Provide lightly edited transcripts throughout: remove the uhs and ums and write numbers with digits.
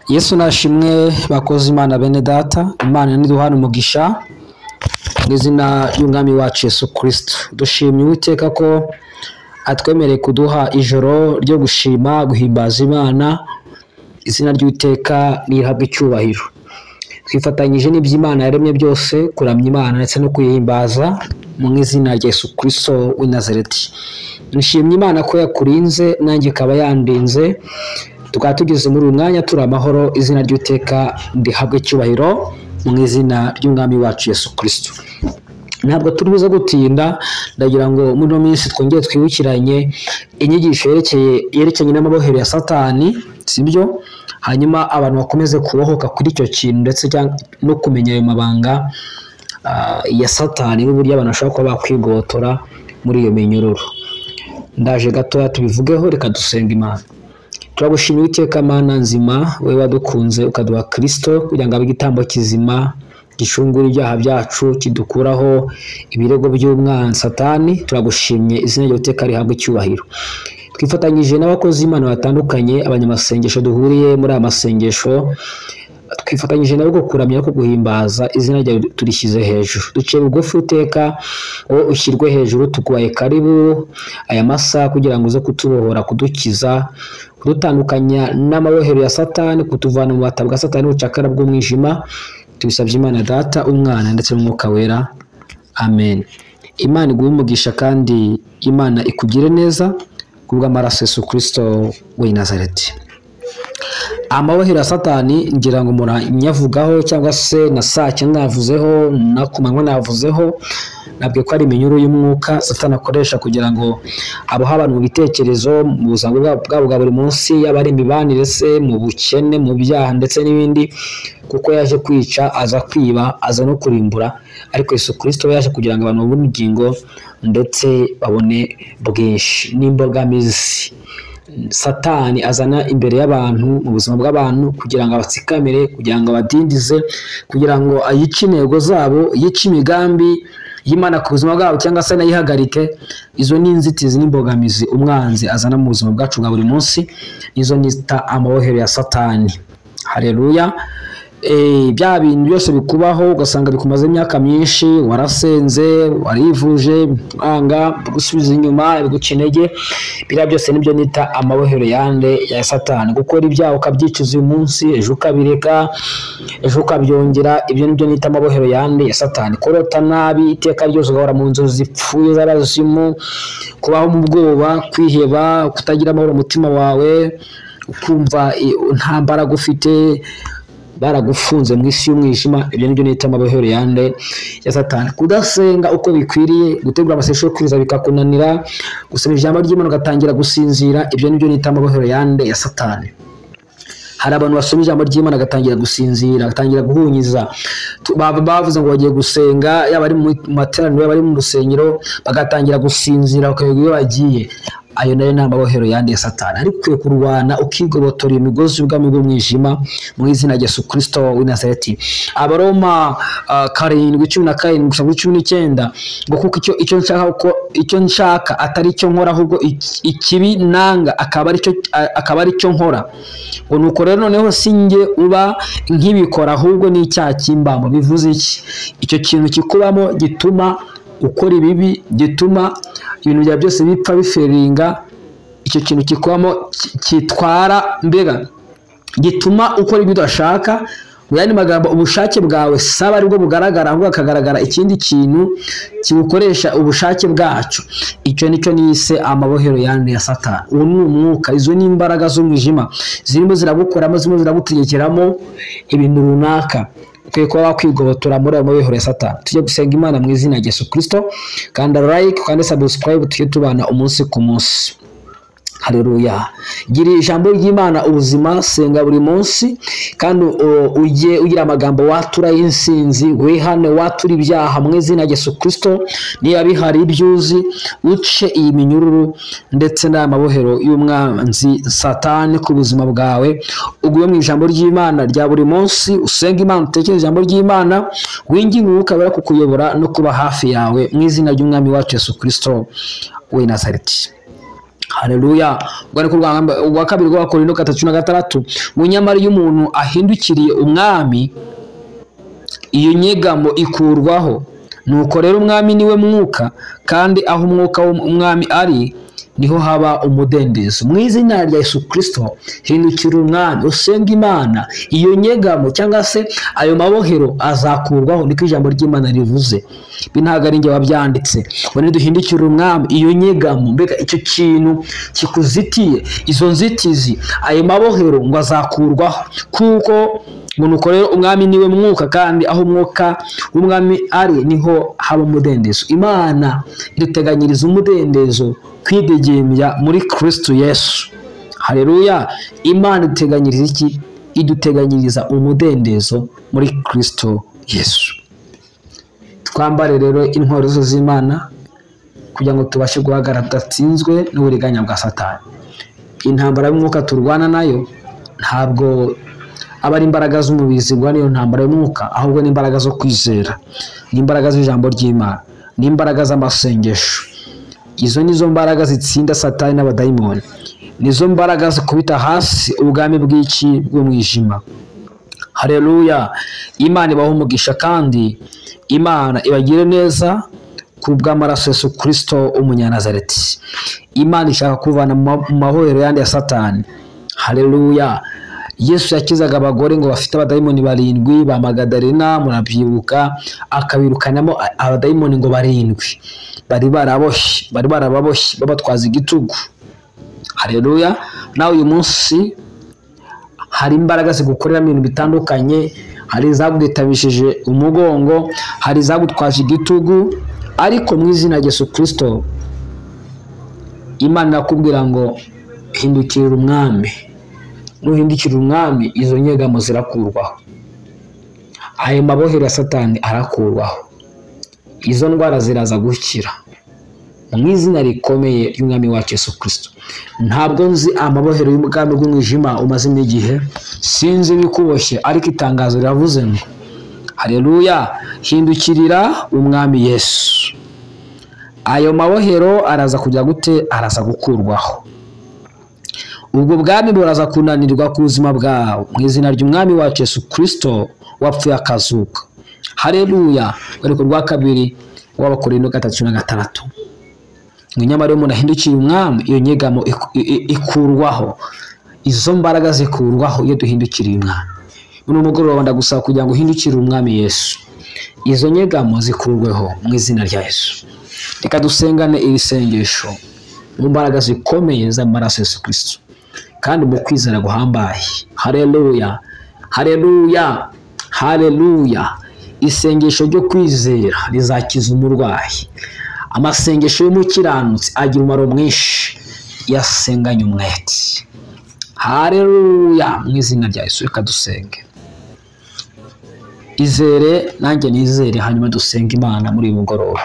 Yesu nashimwe bakoze Imana bene data. Imana niduhana umugisha n'izina y'umwami wacu Yesu Kristo. Dushimye Uwiteka ko atwemereye kuduha ijoro ryo gushima guhimbaza Imana. Izina ry'Uwiteka nihabwe icyubahiro. Twifatanyije n'iby'Imana yaremye byose kuramya Imana ndetse no kuyihimbaza mu izina rya Yesu Kristo w'i Nazareti. Nishimye Imana ko yakurinze nanjye ikaba yandinze. Tukaba tugeze muri uyu mwanya turi amahoro. Izina ry'Uwiteka ndihabwe icyubahiro mu izina ry'umwami wacu Yesu Kristo. Ntabwo turibuze gutinda, ndagira ngo muri no minsi twongere twibukiranye inyigisho yerekeye n'amabohero ya Satani, sibyo? Hanyuma abantu bakomeze kubohoka kuri icyo kintu ndetse no kumenya ayo mabanga ya Satani n'uburyo abantu bashobora kuba bakwigotora muri iyo minyururu. Ndaje gatoya tubivugeho, reka dusenga Imana. Turagushimira Uwiteka Mana nzima, wewe wadukunze ukaduha Kristo kugira ngo abe igitambo kizima gishungura ibyaha byacu, kidukuraho ibirego by'umwanzi Satani. Turagushimye, izina ry'Uwiteka rihabwe icyubahiro. Twifatanyije n'abakozi Imana batandukanye, abanyamasengesho duhuriye muri aya masengesho, twifatanyije nabo kuramya no guhimbaza izina ryawe turishyize hejuru. Duciye bugufi Uwiteka, wowe ushyirwe hejuru, tuguhaye karibu aya masaha kugira ngo uze kutubohora, kudukiza, kudutandukanya n'amabohero ya Satani, kutuvana mu bata bwa Satani n'ubucakara bw'umwijima. Tubisabye Imana Data, Umwana ndetse n'Umwuka Wera, amen. Imana iguhe umugisha kandi Imana ikugire neza kubw'amaraso Yesu Kristo w'i Nazareti. Amabohero ya Satani ngira ngo muranyavugaho cyangwa se na sake navuzeho, na kumanywa navuzeho. Nabwo ko ari iminyururu y'umwuka Satani akoresha kugira ngo abo abantu mu bitekerezo, mu buzima bwabo bwa buri munsi, yaba ari imibanire se, mu bukene, mu byaha ndetse n'ibindi, kuko yaje kwica, aza kwiba, aza no kurimbura. Ariko Yesu Kristo yaje kugira ngo abantu babone ubugingo ndetse babone bwinshi. N'imbogamizi Satani azana imbere y'abantu mu buzima bw'abantu kugira ngo abatsikamire, kugira ngo abadindize, kugira ngo ayice intego zabo, yice imigambi y'Imana ku buzima bwabo cyangwa se nayihagarike. Izo ni inzitizi n'imbogamizi umwanzi azana mu buzima bwacu bwa buri munsi. Izo nita amabohero ya Satani. Haleluya. Bya bintu byose bikubaho ugasanga bikumaze imyaka myinshi, warasenze, warivuje, anga gusubiza inyuma, bigukenege, bira byose nibyo nita amabohero yande ya Satani. Gukora ibyaha ukabyicuza uyu munsi, ejo ukabireka, ejo ukabyongera, ibyo nibyo nita amabohero yande ya Satani. Kurota nabi iteka ryose ugahora mu nzozi zipfuye z'abazimu, kubaho mu bwoba, kwiheba, kutagira amahoro umutima wawe, ukumva nta mbaraga ufite, baragufunze mu isi y'umwijima. Ibyo nibyo nita amabohero yande ya Satani. Kudasenga uko bikwiriye, gutegura amasengesho yo kwiriza bikakunanira, gusoma ijambo ry'Imana ugatangira gusinzira, ibyo nibyo nita amabohero yande ya Satani. Hari abantu basoma ijambo ry'Imana agatangira gusinzira, agatangira guhunyiza, bavuze ngo bagiye gusenga, yaba ari mu materaniro, yaba ari mu rusengero, bagatangira gusinzira bakayoga iyo bagiye. Ayo nayo ni amabohero yande ya Satani. Ariko ukwiye kurwana ukigobotora imigozi y'ubwami bw'umwijima mu izina rya Yesu Kristo w'i Nazareti. Abaroma 7:17-19 ngo kuko icyo nshaka atari icyo nkora, ahubwo ikibi nanga akaba ari cyo nkora. Ngo nuko rero noneho sinjye uba nkibikora, ahubwo ni icyaha kimbamo. Bivuze iki? Icyo kintu kikubamo gituma ukora ibibi, gituma ibintu bya byose bipfa biferinga. Icyo kintu kikubamo kitwara mbega gituma ukora ibyo udashaka. Mu yandi magambo, ubushake bwawe saba aribwo bugaragara, ahubwo akagaragara ikindi kintu kibukoresha ubushake bwacu. Icyo nicyo nise amabohero yande ya Satani. Uwo ni umwuka, izo ni imbaraga z'umwijima zirimo ziragukoramo, zirimo ziragutegekeramo ibintu runaka. Ukwiye kuba wakwigobotora muri ayo mabohero ya Satani. Tujye gusenga Imana mu izina rya Yesu Kristo, kandi like kandi subscribe, tujye tubana umunsi ku munsi. Haleluya. Gira ijambo ry'Imana ubuzima, senga buri munsi, kandi ujye ugira amagambo watura y'insinzi, wihane watura ibyaha mu izina rya Yesu Kristo. Niba bihari ibyuzi, uce iyi minyururu ndetse n'amabohero y'umwanzi Satani ku buzima bwawe. Uguye mu ijambo ry'Imana rya buri munsi, usenga Imana, utekereza ijambo ry'Imana, winginga Umwuka Wera kukuyobora no kuba hafi yawe mu izina ry'umwami wacu Yesu Kristo w'i Nazareti. Haleluya. Ubwa kabiri rw'Abakorinto 3:6 ngo nyamara iyo umuntu ahindukiriye umwami iyo nyegamo ikurwaho. Nuko rero umwami niwe mwuka, kandi aho umwuka w'umwami ari niho haba umudendezo. Mu izina rya Yesu Kristo hindukira umwami, usenga Imana, iyo nyegamo cyangwa se ayo mabohero azakurwaho, niko ijambo ry'Imana rivuze. Ntabwo ari njye wabyanditse. Ngo duhindukira umwami, iyo nyegamo, mbega icyo kintu kikuzitiye, izo nzitizi, ayo mabohero ngo azakurwaho. Kuko nuko rero umwami niwe mwuka, kandi aho umwuka w'umwami ari niho haba umudendezo. Imana iduteganyiriza umudendezo, kwidegembya muri Kristo Yesu. Haleluya. Imana iduteganyiriza iki? Iduteganyiriza umudendezo muri Kristo Yesu. Twambare rero intwaro z'Imana kugira ngo tubashe guhagarara tudatsinzwe n'uburiganya bwa Satani. Intambara y'umwuka turwana nayo ntabwo aba ari imbaraga z'umubiri zirwana iyo ntambara y'umwuka, ahubwo ni imbaraga zo kwizera, ni imbaraga z'ijambo ry'Imana, ni imbaraga z'amasengesho. Izo nizo mbaraga zitsinda Satani n'abadayimoni, nizo mbaraga zikubita hasi ubwami bw'iki bw'umwijima. Haleluya. Imana ibahe umugisha, kandi Imana ibagire neza ku bw'amaraso Yesu Kristo umunyanazareti. Imana ishaka kuvana mu mabohero yandi ya Satani. Haleluya. Yesu yakizaga abagore ngo bafite abadayimoni 7 ba Magadarena, murabyibuka, akabirukanamo abadayimoni ngo 7 bari barababoshye babatwaza igitugu. Haleluya. Nawe uyu munsi hari imbaraga zigukorera ibintu bitandukanye, hari izagwitabishije umugongo, hari izagutwaje igitugu, ariko mu izina rya Yesu Kristo Imana nakubwira ngo hindukira umwami. Nuhindukira umwami, izo nyegamo zirakurwaho, ayo mabohero ya Satani arakurwaho, izo ndwara ziraza gukira mu izina rikomeye ry'umwami wacu Yesu Kristo. Ntabwo nzi amabohero y'ubwami bw'umwijima umaze igihe, sinzi bikuboshye, ariko itangazo riravuze ngo haleluya, hindukirira umwami Yesu. Ayo mabohero araza kujya gute? Araza gukurwaho. Ubwo bwami buraza kunanirwa ku buzima bwawe mu izina ry'umwami wacu Yesu Kristo wapfuye akazuka. Haleluya. Ariko rwa kabiri rw'Abakorinto 3:6 ngo nyamara iyo umuntu ahindukiye umwami iyo nyegamo ikurwaho, izo mbaraga zikurwaho iyo duhindukiriye umwami. Uno mugoroba ndagusaba kugira ngo uhindukire umwami Yesu, izo nyegamo zikurweho mu izina rya Yesu. Reka dusengane iri sengesho mu mbaraga zikomeye z'amaraso Yesu Kristo, kandi mu kwizera guhambaye. Haleluya. Haleluya. Haleluya. Isengesho ryo kwizera rizakiza umurwayi. Amasengesho y'umukiranutsi agira umumaro mwinshi yasenganye umwete. Haleluya. Mu izina rya Yesu reka dusenge. Izere nanjye nizere, hanyuma dusenga Imana muri uyu mugoroba.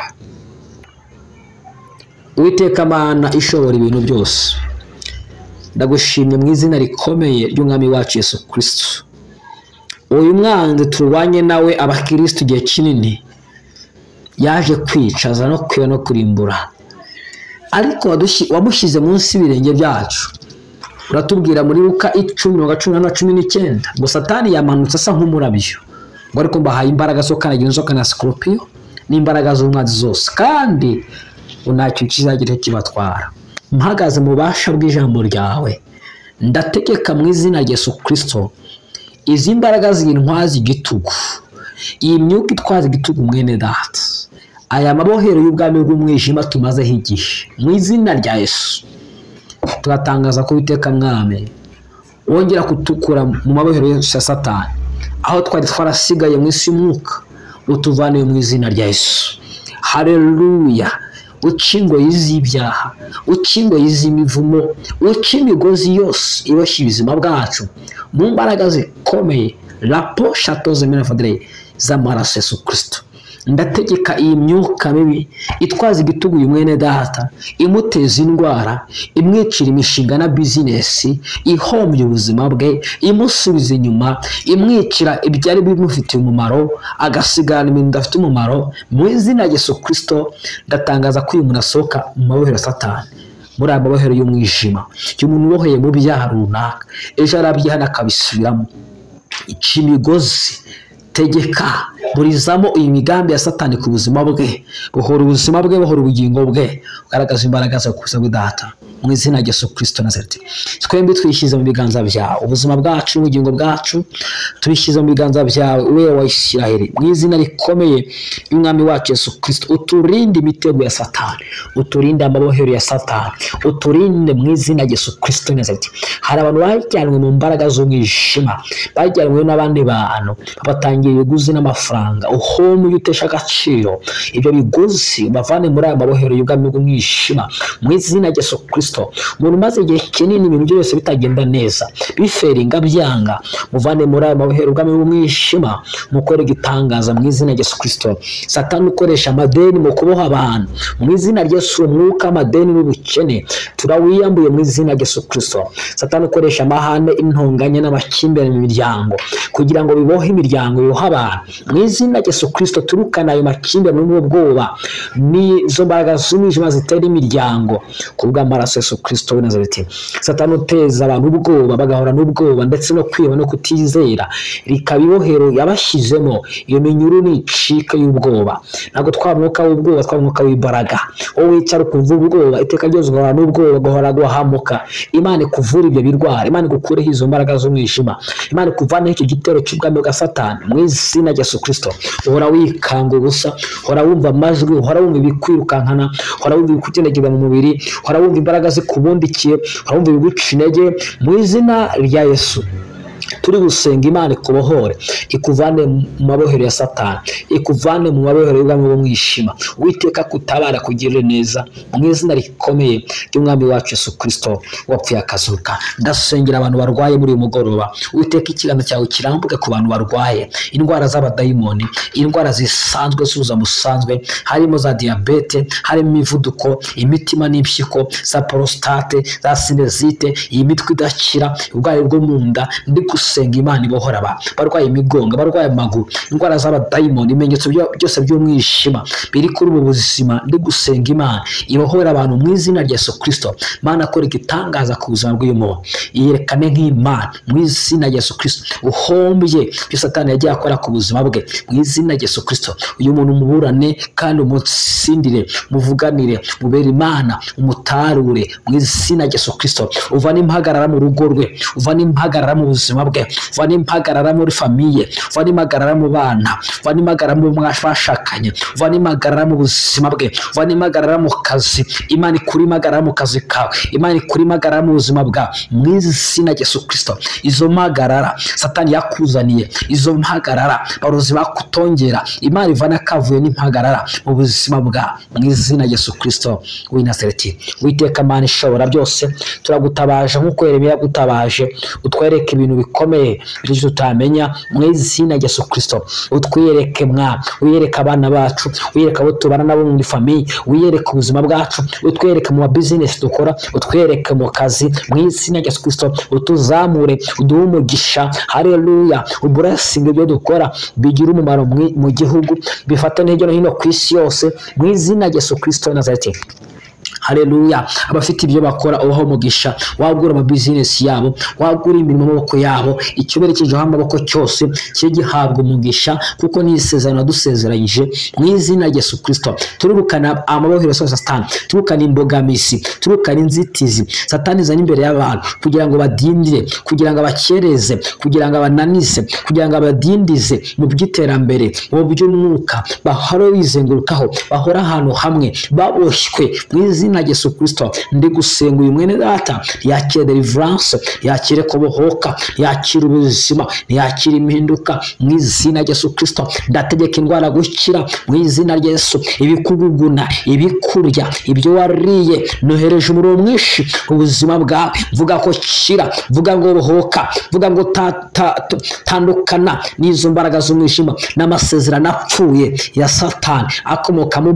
Uwiteka Mana ishobora ibintu byose, ndagushimye mu izina rikomeye ry'umwami wacu Yesu Kristo. Uyu mwanzi turwanye nawe abakristo igihe kinini yaje kwicaza no kwiba no kurimbura, ariko wamushyize munsi y'ibirenge byacu. Uratubwira muri Luka 10:18 ngo Satani yamanutse asa nk'umurabyo, ngo ariko mbahaye imbaraga zo kanagira inzoka na scorpion n'imbaraga z'umwanzi zose, kandi unacyo kizagira kibatwara. Mpagaze mu bubasha bw'ijambo ryawe, ndategeka mu izina rya Yesu Kristo izi mbaraga z'intwazi igitugu, iyi myuka itwaza igitugu mwene data, aya mabohero y'ubwami bw'umwijima tumazeho igihe, mu izina rya Yesu turatangaza ko Uwiteka mwami wongera kutukura mu mabohero ya Satani, aho twari twarasigaye mu isi y'umwuka utuvane mu izina rya Yesu. Haleluya. Uca ingoyi z'ibyaha, uca ingoyi z'imivumo, uca imigozi yose iboshye ubuzima bwacu mu mbaraga zikomeye rapo shatoze menafadre z'amaraso Yesu Kristo. Ndategeka iyi myuka mibi itwaza igitugu uyu mwene data, imuteza indwara, imwicira imishinga na business, ihomye ubuzima bwe, imusubiza inyuma, imwicira ibyari bimufitiye umumaro, agasigana ibintu bidafite umumaro. Mu izina rya Yesu Kristo ndatangaza ko uyu muntu asohoka mu mabohero ya Satani, muri aya mabohero y'umwijima. Iyo umuntu uboheye mu byaha runaka ejo arabyihana akabisubiramo, ica imigozi, tegeka, burizamo iyi migambi ya Satani ku buzima bwe, buhora ubuzima bwe, buhora ubugingo bwe, ugaragaza imbaraga zo kuza Data mu izina rya Yesu Kristo Nazareti. Twembi twishyize mu biganza byawe, ubuzima bwacu n'ubugingo bwacu tubishyize mu biganza byawe, wewe wa Isiraheli, mu izina rikomeye y'umwami wacu Yesu Kristo. Uturinde imitego ya Satani, uturinde amabohero ya Satani, uturinde mu izina rya Yesu Kristo Nazareti. Hari abantu bajyanwe mu mbaraga z'umwijima, bajyanwe n'abandi bantu batangiye ibiguzi n'amafaranga, uhomye utesha agaciro ibyo biguzi, bavane muri aya mabohero y'ubwami bw'umwijima mu izina rya Yesu Kristo. Umuntu umaze igihe kinini ibintu byose bitagenda neza, biferinga byanga, muvane muri aya mabohero y'ubwami bw'umwijima, mukore igitangaza mu izina rya Yesu Kristo. Satani ukoresha amadeni mu kuboha abantu, mu izina rya Yesu, umwuka amadeni n'ubukene turawiyambuye mu izina rya Yesu Kristo. Satani ukoresha amahane, intonganya n'amakimbirane mu miryango kugira ngo bibohe imiryango, bibohe abantu, mu izina rya Yesu Kristo. Turukana ayo makimbirane n'ubwoba n'izo mbaraga z'umwijima zitera imiryango ku bw'amaraso Yesu Kristo w'i Nazareti. Satani uteza abantu ubwoba, bagahora n'ubwoba ndetse no kwiba no kutizera, rikabibohero yabashyizemo. Iyo minyururu nicika y'ubwoba, ntabwo twamwuka w'ubwoba, twamwuka w'imbaraga. Wowe wicara ukumva ubwoba iteka ryose, ugahora n'ubwoba, ugahora guhamuka. Imana ikuvura ibyo birwara, Imana igukureho izo mbaraga z'umwijima, Imana ikuvaneho icyo gitero cy'ubwami bwa Satani mu izina rya Yesu Kristo. Uhora wikanga ubusa, uhora wumva amajwi, uhora wumva ibikwirukankana, uhora wumva ibikugendageza mu mubiri, uhora wumva imbaraga zikubundikiye, uhora wumva ibiguca intege mu izina rya Yesu. Turi gusenga Imana ikubohore, ikuvane mu mabohero ya Satani, ikuvane mu mabohero y'ubwami bw'umwijima. Uwiteka kutabara, kugirire neza mu izina rikomeye ry'umwami wacu Yesu Kristo wapfuye akazuka. Ndasengera abantu barwaye muri uyu mugoroba, Uwiteka ikiganza cyawe kirambuke ku bantu barwaye indwara z'abadayimoni, indwara zisanzwe z'ubuza musanzwe, harimo za diabete, harimo imivuduko, imitima n'impyiko, za prostate, za sinezite, iyi mitwe idakira, ubwayo bwo mu nda. Ndi gusenga Imana ibohora abantu barwaye imigongo, barwaye amaguru, indwara z'abadayimoni, ibimenyetso byose by'umwijima biri kuri ubu buzima. Ndi gusenga Imana ibohora abantu mu izina rya Yesu Kristo. Mana akora igitangaza ku buzima bw'uyu muntu, yerekane nk'Imana mu izina rya Yesu Kristo. Uhombye ibyo Satani yagiye akora ku buzima bwe mu izina rya Yesu Kristo. Uyu muntu umuburane kandi umutsindire, muvuganire, mubere Imana, umutarure mu izina rya Yesu Kristo. Uvane impagarara mu rugo rwe, uvane impagarara mu buzima bwe, uvane impagarara muri famiye, uvane impagarara mu bana, uvane impagarara mu bashakanye, uvane impagarara mu buzima bwe, uvane impagarara mu kazi. Imana ikuri impagarara mu kazi kawe, Imana ikuri impagarara mu buzima bwawe mu izina rya Yesu Kristo. Izo mpagarara Satani yakuzaniye, izo mpagarara barozi bakutongera, Imana ivana akavuye n'impagarara mu buzima bwawe mu izina rya Yesu Kristo w'i Nazareti. Uwiteka Mana ishobora byose, turagutabaje nk'uko Yeremiya yagutabaje, utwereke ibintu bikomeye bityo tutamenya mu izina rya Yesu Kristo. Utwiyereke mwa, wiyereke abana bacu, wiyereke abo tubana nabo muri famiye, wiyereke ubuzima bwacu, utwereke mu business dukora, utwereke mu kazi mu izina rya Yesu Kristo. Utuzamure, uduhe umugisha, haleluya. Ublessing ibyo dukora bigira umumaro mu gihugu, bifata hirya no hino ku isi yose mu izina rya Yesu Kristo Nazareti. Haleluya. Abafite ibyo bakora ubaho umugisha, wagura ama business yabo, wagura imirimo maboko yabo, icyuberekejeho amaboko cyose cye gihabwa umugisha, kuko ni isezerano dusezeranyije mu izina rya Yesu Kristo. Turukana amabohero yose Satani, turukana imbogamizi, turukana inzitizi Satani zanye imbere y'abantu kugira ngo badindire, kugira ngo abakereze, kugira ngo abananize, kugira ngo abadindize mu by'iterambere, mu by'umwuka, bahora bizengurukaho, bahora ahantu hamwe, baboshywe mu izina rya Yesu Kristo. Ndi gusenga uyu mwene data yakire deliverance, yakire kubohoka, yakire ubuzima, yakire impinduka mu izina rya Yesu Kristo. Ndategeka indwara gukira mu izina rya Yesu, ibikuguguna, ibikurya, ibyo wariye, nohereje umuriro mwinshi ubuzima bwawe, vuga ko kira, vuga ngo bohoka, vuga ngo tandukana n'izo mbaraga z'umwijima n'amasezerano apfuye ya Satani akomoka mu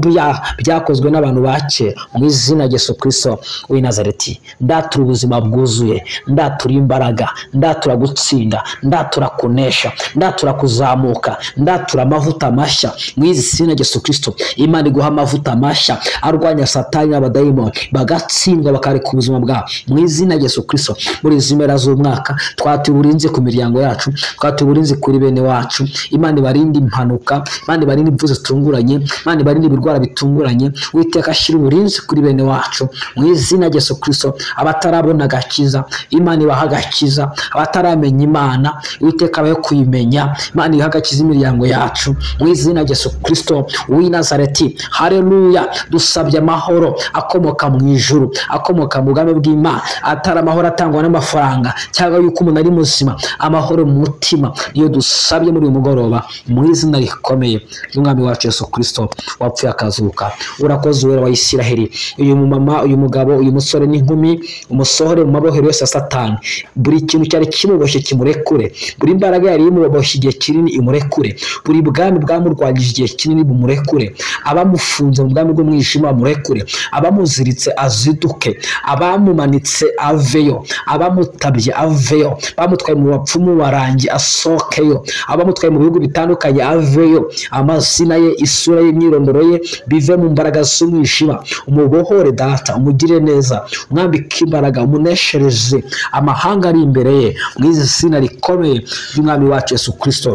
byakozwe n'abantu bakera mu izina izina rya Yesu Kristo w'i Nazareti. Ndatura ubuzima bwuzuye, ndatura imbaraga, ndatura gutsinda, ndatura kunesha, ndatura kuzamuka, ndatura amavuta mashya mu izina rya Yesu Kristo. Imana iguha amavuta mashya arwanya satani n'abadayimoni bagatsindwa bakareka ubuzima bwabo mu izina rya Yesu Kristo. Muri izi mpera z'umwaka twatuye uburinzi ku miryango yacu, twatuye uburinzi kuri bene wacu. Imana ibarinde impanuka, Imana ibarinde impfu zitunguranye, Imana ibarinde ibirwara bitunguranye. Uwiteka ashyira uburinzi kuri bene wacu mu izina rya Yesu Kristo. Abatarabona agakiza, Imana ibaha agakiza. Abataramenya Imana, Uwiteka abahe kuyimenya. Imana iha agakiza imiryango yacu mu izina rya Yesu Kristo w'i Nazareti. Haleluya. Dusabye amahoro akomoka mu ijuru, akomoka mu bwami bw'Imana, atari amahoro atangwa n'amafaranga cyangwa yuko umuntu ari muzima. Amahoro mu mutima niyo dusabye muri uyu mugoroba mu izina rikomeye ry'umwami wacu Yesu Kristo wapfuye akazuka. Urakoze Uwera wa Isiraheli. Uyu mumama, uyu mugabo, uyu musore n'inkumi umusohore mu mabohero yose ya Satani. Buri kintu cyari kimuboshye kimurekure, buri imbaraga yari imuboshye igihe kinini imurekure, buri bwami bwamurwanyije igihe kinini bumurekure, abamufunze mu bwami bw'umwijima bamurekure, abamuziritse aziduke, abamumanitse aveyo, abamutabye aveyo, bamutwaye mu bapfumu barangi asohokeyo, abamutwaye mu bihugu bitandukanye aveyo. Amazina ye, isura ye, imyirondoro ye bive mu mbaraga z'umwijima. Umubohore Data, umugire neza, umwambike imbaraga, umuneshereze amahanga ari imbere ye mu izina rikomeye ry'umwami wacu Yesu Kristo.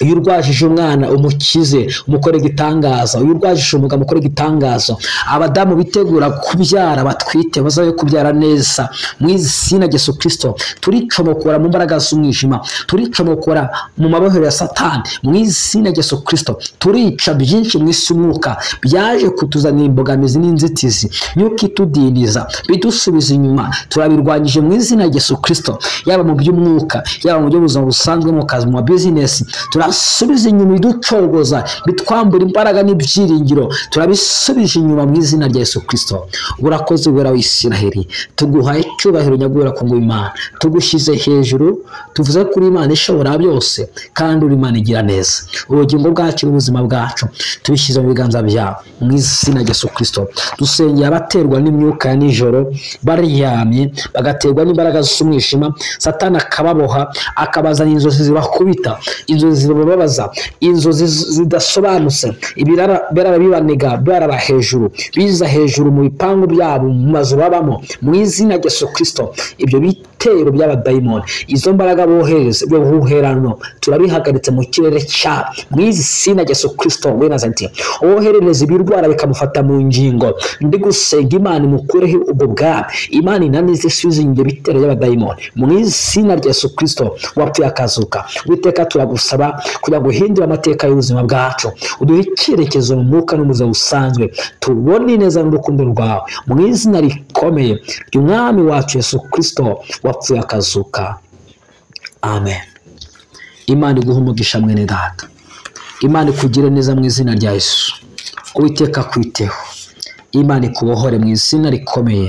Iyo urwajije umwana umukize, umukore igitangaza. Iyo urwajije umugabo umukore igitangaza. Abadamu bitegura kubyara batwite bazabe kubyara neza mu izina rya Yesu Kristo. Turicomokora mu mbaraga z'umwijima, turicomokora mu mabohero ya Satani mu izina rya Yesu Kristo. Turica byinshi mu isi umwuka byaje kutuzanira imbogamizi n'inzitizi, nyuko itudindiza bidusubiza inyuma. Turabirwanyije mu izina rya Yesu Kristo, yaba mu by'umwuka, yaba mu by'ubuzima busanzwe, mu kazi, mu business. Turasubiza inyuma iducogoza, bitwambura imbaraga n'ibyiringiro, turabisubije inyuma mu izina rya Yesu Kristo. Urakoze Uwera w'Isiraheli. Tuguhaye icyubahiro nyagura ko Imana, tugushyize hejuru, tuvuze kuri Imana ishobora byose kandi uri Imana igira neza. Ubugingo bwacu n'ubuzima bwacu tubishyize mu biganza byawe mu izina rya Yesu Kristo. Dusengeye abaterwa n'imyuka ya nijoro baryamye bagaterwa n'imbaraga z'umwijima, Satani akababoha, akabazana inzozi zibakubita, inzozi zibabaza, inzozi zidasobanutse, ibirara bibanega barara hejuru, biza hejuru mu bipangu byabo, mu mazu babamo mu izina rya Yesu Kristo. Ibyo bitero by'abadayimoni, izo mbaraga bohereza byo buherano, turabihagaritse mu kirere cya mu izina rya Yesu Kristo w'i Nazareti. Woherereza ibirwara bikamufata mu ngingo, ndi gusenga Imana imukureho ubwo bwami. Imana inanize isubize ibyo bitero by'abadayimoni mu izina rya Yesu Kristo wapfuye akazuka. Uwiteka turagusaba kugira ngo uhindure amateka y'ubuzima bwacu, uduhe icyerekezo mu mwuka no mu buzima busanzwe, tubone neza n'urukundo rwawe mu izina rikomeye ry'umwami wacu Yesu Kristo wapfuye akazuka. Amen. Imana iguhe umugisha mwene Data, Imana ikugire neza mu izina rya Yesu. Uwiteka kwiteho, Imana ikubohore mu izina rikomeye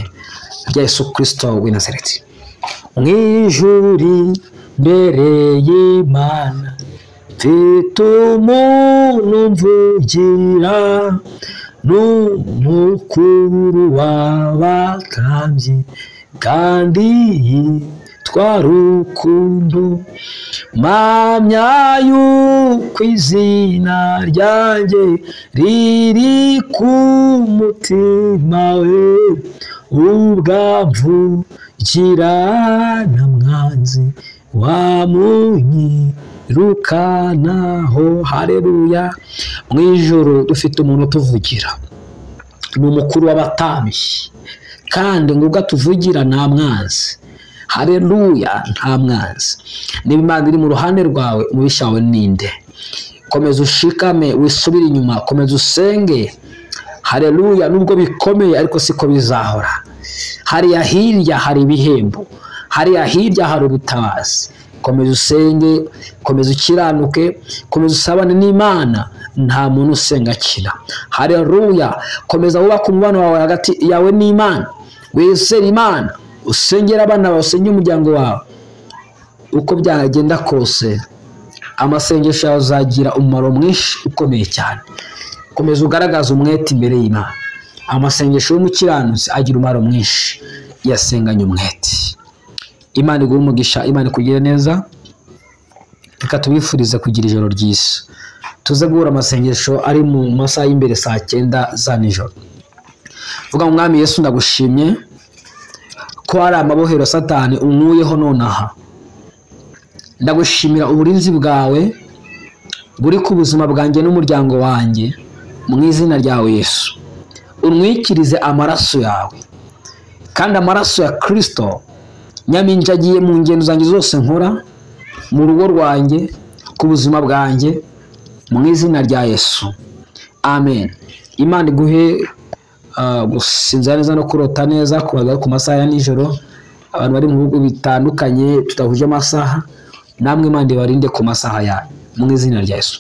rya Yesu Kristo w'i Nazareti. Mu ijuru mbere y'Imana mfite umuntu mvugira, n'umukuru w'abatambyi kandi yitwa Rukundo. Mpamya yuko izina ryanjye riri ku mutima we, ubwamvugira na mwanzi wamunyirukanaho. Haleluya. Mu ijoro dufite umuntu utuvugira, ni umukuru w'abatambyi kandi ngo ubwo atuvugira nta mwanzi. Haleluya, nta mwanzi. Niba Imana iri mu ruhande rwawe, umubisha wawe ninde? Komeza ushikame, wisubire inyuma, komeza usenge. Haleluya. Nubwo bikomeye ariko siko bizahora. Hariya hirya hari ibihembo, hariya hirya hari ubutabazi. Komeza usenge, komeza ukiranuke, komeza usabane n'Imana. Nta muntu usenga akira. Haleluya. Komeza wubaka umubano wawe hagati yawe n'Imana, wizere Imana, usengera abana bawe, usengera umuryango wawe. Uko byagenda kose amasengesho yawe azagira umumaro mwinshi ukomeye cyane. Komeza ugaragaza umwete imbere y'Imana. amasengesho y'umukiranutsi agira umumaro mwinshi yasenganye umwete. Imana iguhe umugisha, Imana ikugire neza. Reka tubifurize kugira ijoro ryiza. Tuze guhura amasengesho ari mu masaha y'imbere saa 9 za nijoro. Vuga ngo Mwami Yesu ndagushimye ko hari amabohero Satani unkuyeho nonaha. Ndagushimira uburinzi bwawe buri ku buzima bwanjye n'umuryango wanjye mu izina ryawe Yesu. Unwikirize amaraso yawe, kandi amaraso ya Kristo nyaminjagiye mu ngendo zanjye zose nkora, mu rugo rwanjye, ku buzima bwanjye, mu izina rya Yesu. Amen. Imana iguhe gusinzira neza no kurota neza ku masaha ya nijoro. Abantu bari mu bihugu bitandukanye tudahuje amasaha, namwe Imana ibarinde ku masaha yayo mu izina rya Yesu.